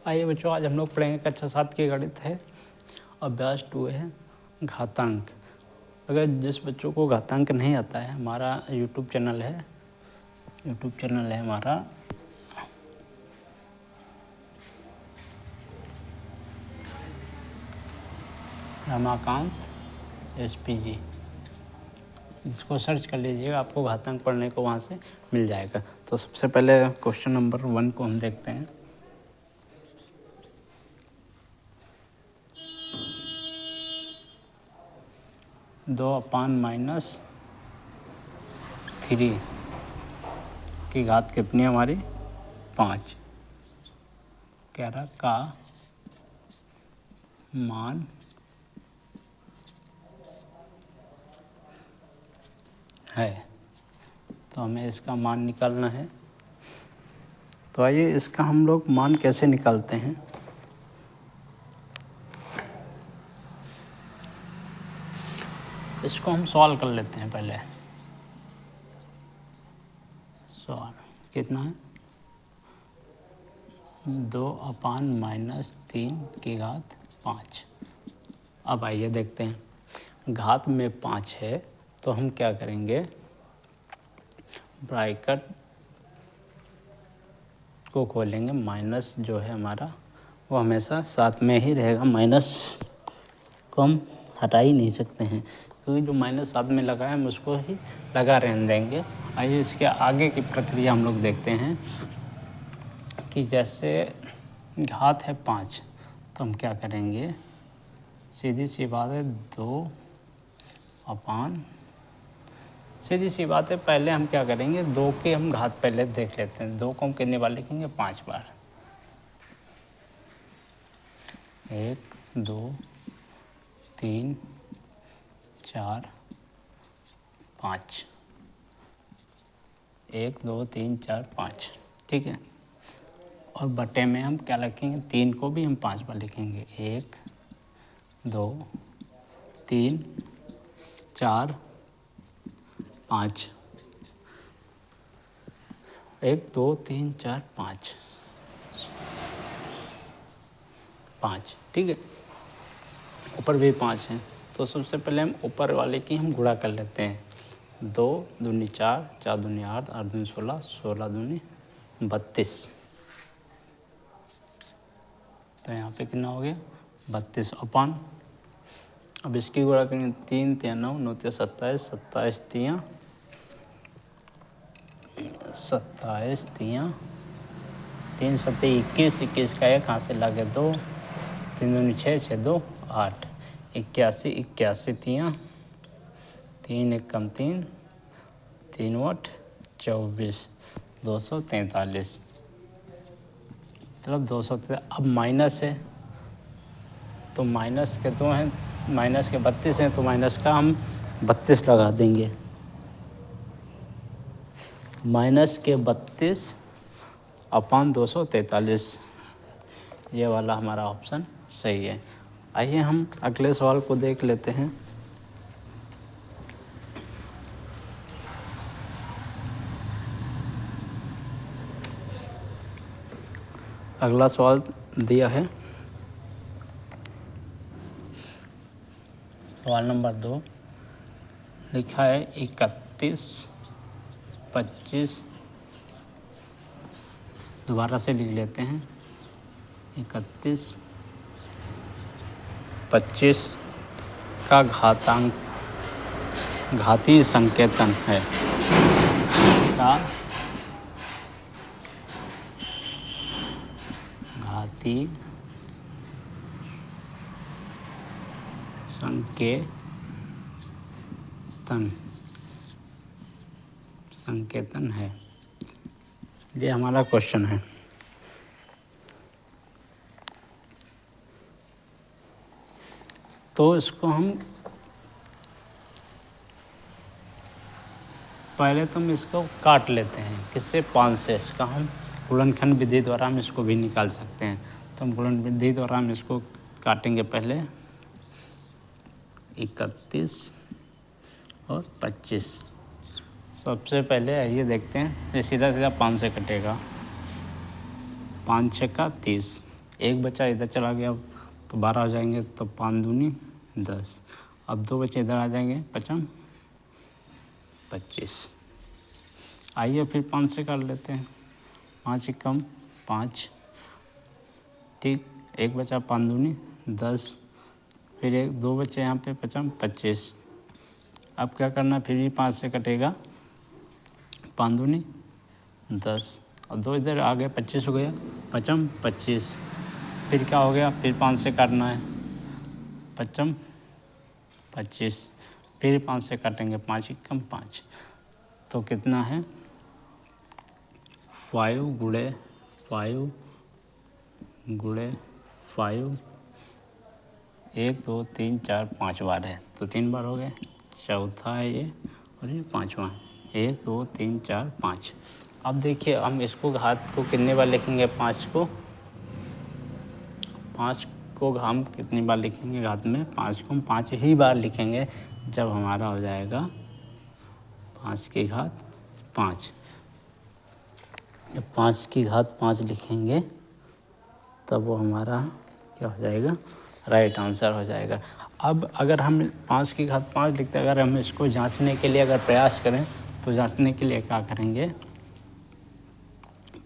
आइए बच्चों, आज हम लोग पढ़ेंगे कक्षा 7 की गणित है, अभ्यास 2 है घातांक। अगर जिस बच्चों को घातांक नहीं आता है, हमारा यूट्यूब चैनल है हमारा रमाकांत SPG, इसको सर्च कर लीजिएगा, आपको घातांक पढ़ने को वहाँ से मिल जाएगा। तो सबसे पहले क्वेश्चन नंबर 1 को हम देखते हैं। दो अपान -3 की घात कितनी है हमारी? 5। कह रहा का मान है, तो हमें इसका मान निकालना है। तो आइए इसका हम लोग मान कैसे निकालते हैं। इसको हम सॉल्व कर लेते हैं पहले। सॉल्व कितना है? 2 अपान -3 की घात 5। अब आइए देखते हैं, घात में 5 है तो हम क्या करेंगे, ब्रैकेट को खोलेंगे। माइनस जो है हमारा वो हमेशा साथ में ही रहेगा, माइनस को हम हटा ही नहीं सकते हैं, क्योंकि जो माइनस साथ में लगा है हम उसको ही लगा रहने देंगे। आइए इसके आगे की प्रक्रिया हम लोग देखते हैं कि जैसे घात है 5 तो हम क्या करेंगे, सीधी सी बात है 2 अपान, सीधी सी बात है, पहले हम क्या करेंगे, 2 के हम घात पहले देख लेते हैं। 2 को हम कितने बार लिखेंगे? 5 बार। 1 2 3 4 5, 1 2 3 4 5, ठीक है। और बटे में हम क्या लिखेंगे, 3 को भी हम 5 बार लिखेंगे। 1 2 3 4 5, 1 2 3 4 5 5, ठीक है। ऊपर भी 5 हैं, तो सबसे पहले हम ऊपर वाले की हम गुणा कर लेते हैं। 2 दूनी 4, 4 दूनी 8, 8 दूनी 16, 16 दूनी 32। तो यहाँ पे कितना हो गया? 32 अपान। अब इसकी गुणा करेंगे, 3 3 9, 9 3 27, 27 3 27 3 3 7 21, 21 का 1 हाथ से लागे 2, 3 दूनी 6, 6 2 8, 81 81 3 3 1 कम 3 3 8 24, 243, मतलब 243। अब माइनस है तो माइनस के 2 हैं, माइनस के 32 हैं, तो माइनस का हम 32 लगा देंगे। माइनस के 32 अपान 243, ये वाला हमारा ऑप्शन सही है। आइए हम अगले सवाल को देख लेते हैं। अगला सवाल दिया है, सवाल नंबर 2 लिखा है 31 25, दोबारा से लिख लेते हैं। 31 25 का घातांक, घातीय संकेतन है, का घातीय संकेतन है, ये हमारा क्वेश्चन है। तो इसको हम पहले तो हम इसको काट लेते हैं, किससे? 5 से। इसका हम गुणनखंड विधि द्वारा हम इसको भी निकाल सकते हैं। तो हम गुणन विधि द्वारा हम इसको काटेंगे। पहले 31 और 25, सबसे पहले आइए देखते हैं, ये सीधा सीधा 5 से कटेगा। 5 6 का 30, एक बचा इधर चला गया तो 12 हो जाएंगे, तो 5 दूनी 10। अब 2 बचे इधर आ जाएंगे, 5 25। आइए फिर 5 से कर लेते हैं, 5 एकम 5, ठीक। एक बचा 5 दूनी 10, फिर 2 बचे यहाँ पे 5 25। अब क्या करना, फिर भी 5 से कटेगा, 5 दूनी 10 और 2 इधर आ गए, 25 हो गया, 5 25। फिर क्या हो गया, फिर 5 से काटना है, 5 25, फिर 5 से काटेंगे, 5 एकम 5, तो कितना है 5 गुणे 5 गुणे 5, 1 2 3 4 5 बार है, तो 3 बार हो गए, चौथा है ये और ये 5वां, 1 2 3 4 5। अब देखिए हम इसको घात को कितने बार लिखेंगे, 5 को हम कितनी बार लिखेंगे घात में, 5 को हम 5 ही बार लिखेंगे जब हमारा हो जाएगा 5 की घात 5। जब 5 की घात 5 लिखेंगे तब वो हमारा क्या हो जाएगा, राइट आंसर हो जाएगा। अब अगर हम 5 की घात 5 लिखते, अगर हम इसको जांचने के लिए अगर प्रयास करें तो जांचने के लिए क्या करेंगे,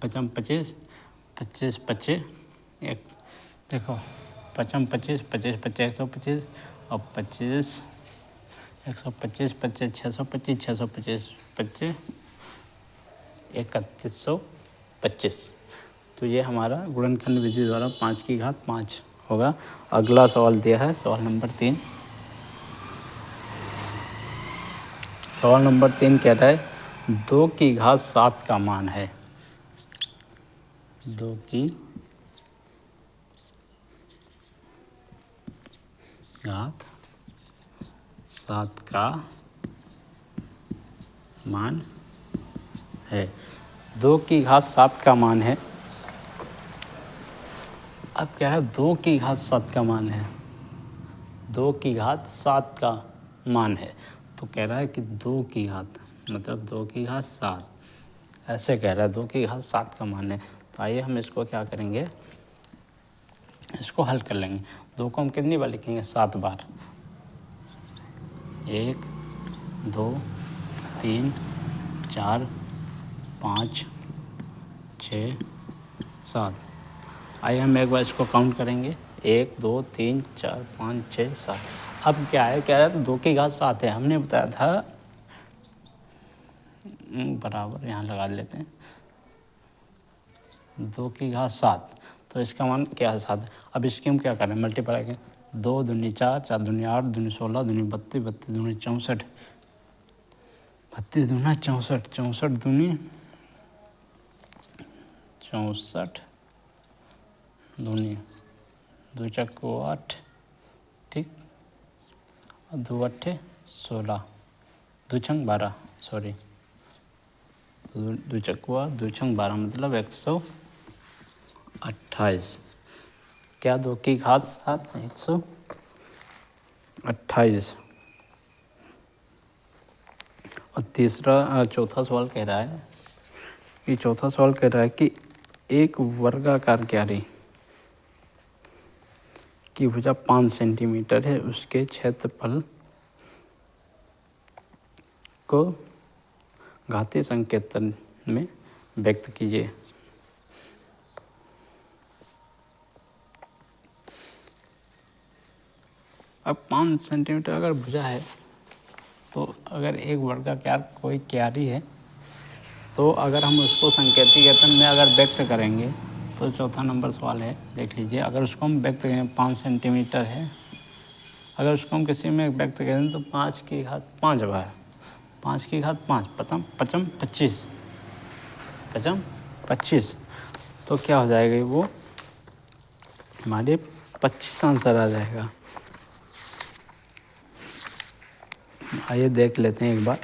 5 25 25 25, एक देखो 5 25 25 25 125 और 25 125 25 625 625 25 3125। तो ये हमारा गुणनखंड विधि द्वारा 5 की घात 5 होगा। अगला सवाल दिया है सवाल नंबर 3। सवाल नंबर 3 कह रहा है 2 की घात 7 का मान है, 2 की घात 7 का मान है, 2 की घात 7 का मान है। अब क्या है, 2 की घात 7 का मान है, 2 की घात 7 का मान है, तो कह रहा है कि 2 की घात मतलब 2 की घात 7, ऐसे कह रहा है 2 की घात 7 का मान है। तो आइए हम इसको क्या करेंगे, इसको हल कर लेंगे। 2 को हम कितनी बार लिखेंगे, 7 बार, 1 2 3 4 5 6 7। आइए हम एक बार इसको काउंट करेंगे, 1 2 3 4 5 6 7। अब क्या है, कह रहा है तो 2 की घात 7 है, हमने बताया था बराबर यहाँ लगा लेते हैं, 2 की घात 7, तो इसका मान क्या है 7। अब इसकी हम क्या करें, मल्टीप्लाई करें, 2 दूनी 4 4 दूनी 8 दूनी 16 दूनी 32 32 दूनी 64 32 दूना 64 64 दूनी 64 दूनी 2 चक्को 8, ठीक, और 2 अट्ठे 16, 2 छंग 12, सॉरी 2 चक्कुआ 2 छंग 12 मतलब 128। क्या 2 की घात 7 128। और चौथा सवाल कह रहा है कि एक वर्गाकार क्यारी की भुजा 5 सेंटीमीटर है, उसके क्षेत्रफल को घातीय संकेतन में व्यक्त कीजिए। अब 5 सेंटीमीटर अगर भुजा है, तो अगर एक वर्गाकार कोई क्यारी है, तो अगर हम उसको संकेतीकरण में अगर व्यक्त करेंगे, तो चौथा नंबर सवाल है, देख लीजिए। अगर उसको हम व्यक्त करें 5 सेंटीमीटर है, अगर उसको हम किसी में व्यक्त करें तो 5 की घात 5 बार, 5 की घात 5 पचम 25 पचम 25, तो क्या हो जाएगा, वो हमारे 25 आंसर आ जाएगा। आइए देख लेते हैं एक बार।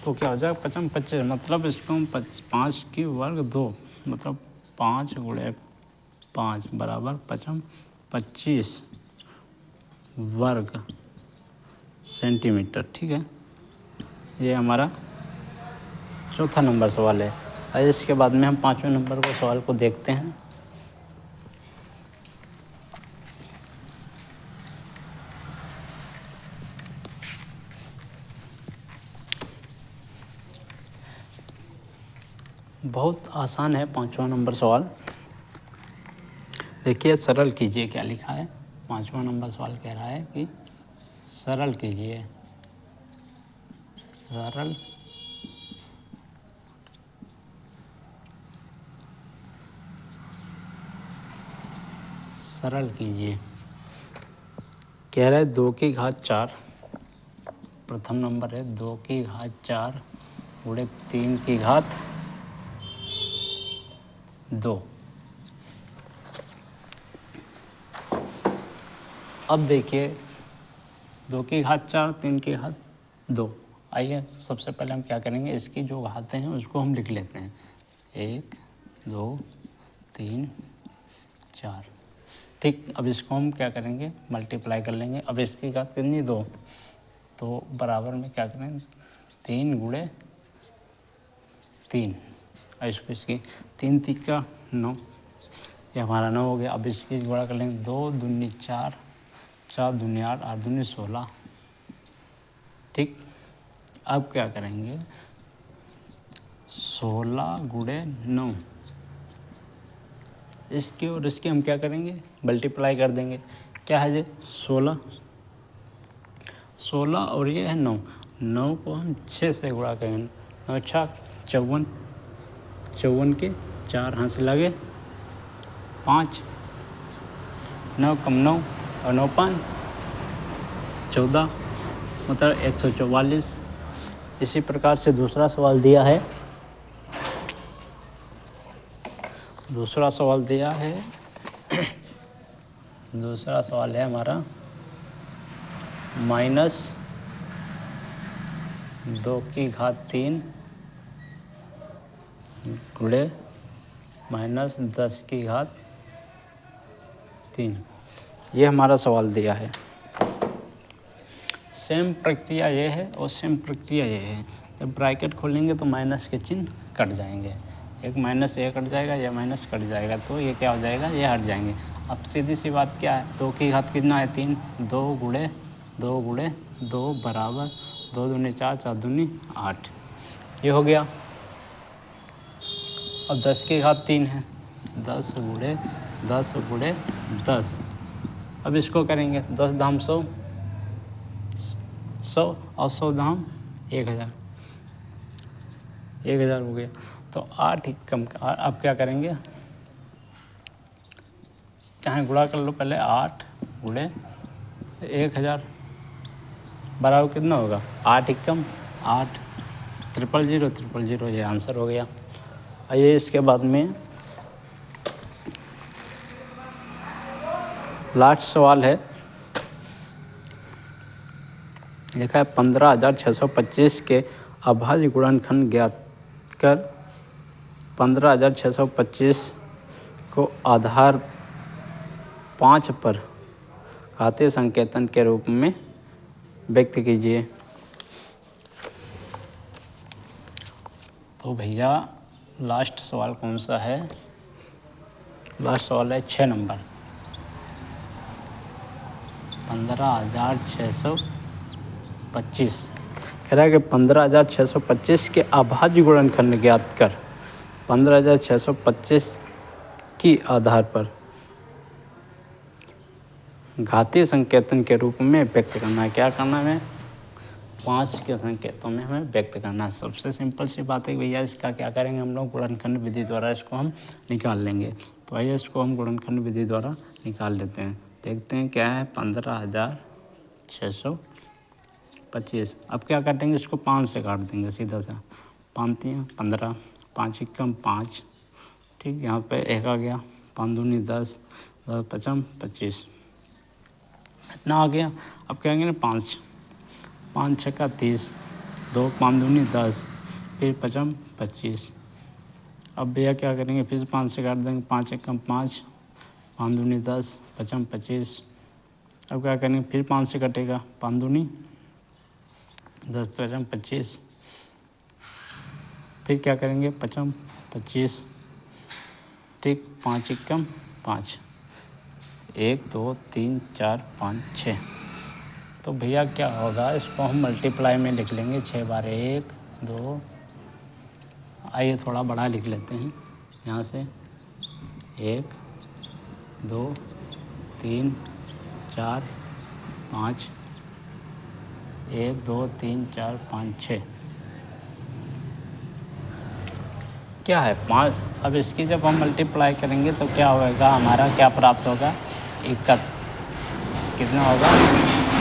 तो क्या हो जाएगा, 5 25 मतलब इसको हम 5 की वर्ग 2 मतलब 5 गुणे 5 बराबर 5 25 वर्ग सेंटीमीटर। ठीक है, ये हमारा चौथा नंबर सवाल है। और इसके बाद में हम 5वें नंबर को सवाल को देखते हैं। बहुत आसान है 5वां नंबर सवाल। देखिए, सरल कीजिए क्या लिखा है। 5वां नंबर सवाल कह रहा है कि सरल कीजिए, सरल कीजिए। कह रहा है 2 की घात 4, प्रथम नंबर है 2 की घात 4 गुणे 3 की घात 2। अब देखिए, 2 की घात 4 3 की घात 2। आइए सबसे पहले हम क्या करेंगे, इसकी जो घातें हैं उसको हम लिख लेते हैं। 1 2 3 4। ठीक, अब इसको हम क्या करेंगे, मल्टीप्लाई कर लेंगे। अब इसकी घात कितनी, 2, तो बराबर में क्या करेंगे 3 गुणे 3। और इसको इसकी 3 तिक्का 9, ये हमारा 9 हो गया। अब इसकी गुणा कर लेंगे, 2 दूनी 4, 4 दूनी 8, 8 दूनी 16। ठीक, अब क्या करेंगे 16 गुणे 9, इसकी और इसकी हम क्या करेंगे मल्टीप्लाई कर देंगे। क्या है ये 16 और ये है 9। 9 को हम 6 से गुणा करेंगे, 9 6 54, 54 के 4 हाथ से लगे 5, 9 कम 9 और 9 5 14, मतलब 144। इसी प्रकार से दूसरा सवाल दिया है। दूसरा सवाल है हमारा -2 की घात 3 गुणे -10 की घात 3। ये हमारा सवाल दिया है। सेम प्रक्रिया ये है और सेम प्रक्रिया ये है। जब ब्रैकेट खोलेंगे तो माइनस के चिन्ह कट जाएंगे, एक माइनस ये कट जाएगा, यह माइनस कट जाएगा, तो ये क्या हो जाएगा, ये हट जाएंगे। अब सीधी सी बात क्या है, 2 की घात कितना है 3, 2 गुणे 2 बराबर 2 दूनी 4, 4 दूनी 8, ये हो गया। अब 10 की घात 3 है, 10 गुणे 10। अब इसको करेंगे 10 धाम 100 और 100 धाम 1000 हो गया। तो 8 ही कम। अब क्या करेंगे, चाहे गुणा कर लो पहले, 8 गुणे 1000 बराबर कितना होगा 8 ही कम 8, 000 ये आंसर हो गया। आइए इसके बाद में लास्ट सवाल है। लिखा है 15,625 के अभाज्य गुणनखंड ज्ञात कर। 15,625 को आधार 5 पर घातीय संकेतन के रूप में व्यक्त कीजिए। तो भैया लास्ट सवाल कौन सा है, लास्ट सवाल है 6 नंबर। 15,625 कह रहा है कि 15,625 के अभाज्य गुणनखंड ज्ञात कर। 15,625 की आधार पर घातीय संकेतन के रूप में व्यक्त करना है। क्या करना है, 5 के संकेतों में हमें व्यक्त करना है। सबसे सिंपल सी बात है भैया, इसका क्या करेंगे हम लोग, गुणनखंड विधि द्वारा इसको हम निकाल लेंगे। तो आइए इसको हम गुणनखंड विधि द्वारा निकाल लेते हैं। देखते हैं क्या है 15,625। अब क्या काटेंगे, इसको 5 से काट देंगे सीधा सा। 5 3 15, 5 1 5। ठीक, यहाँ पे 1 आ गया, 5 दूनी 10, 10 5 25, इतना आ गया। अब क्या करेंगे 5 6 30, 2 5 दूनी 10, फिर 5 25। अब भैया क्या करेंगे, फिर 5 से काट देंगे, 5 1 5, 5 दूनी 10, 5 25। अब क्या करेंगे, फिर 5 से कटेगा, 5 दूनी 10, 5 25। फिर क्या करेंगे, 5 25, ठीक, 5 एकम 5, 1 2 3 4 5 6। तो भैया क्या होगा, इसको हम मल्टीप्लाई में लिख लेंगे। 6 बार 1 2, आइए थोड़ा बड़ा लिख लेते हैं यहाँ से, 1 2 3 4 5, 1 2 3 4 5 6। क्या है 5। अब इसकी जब हम मल्टीप्लाई करेंगे तो क्या होगा, हमारा क्या प्राप्त होगा, कितना होगा,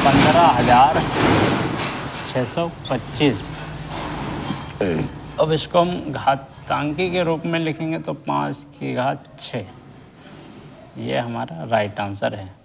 15,625। अब इसको हम घातांकी के रूप में लिखेंगे तो 5 की घात 6। ये हमारा राइट आंसर है।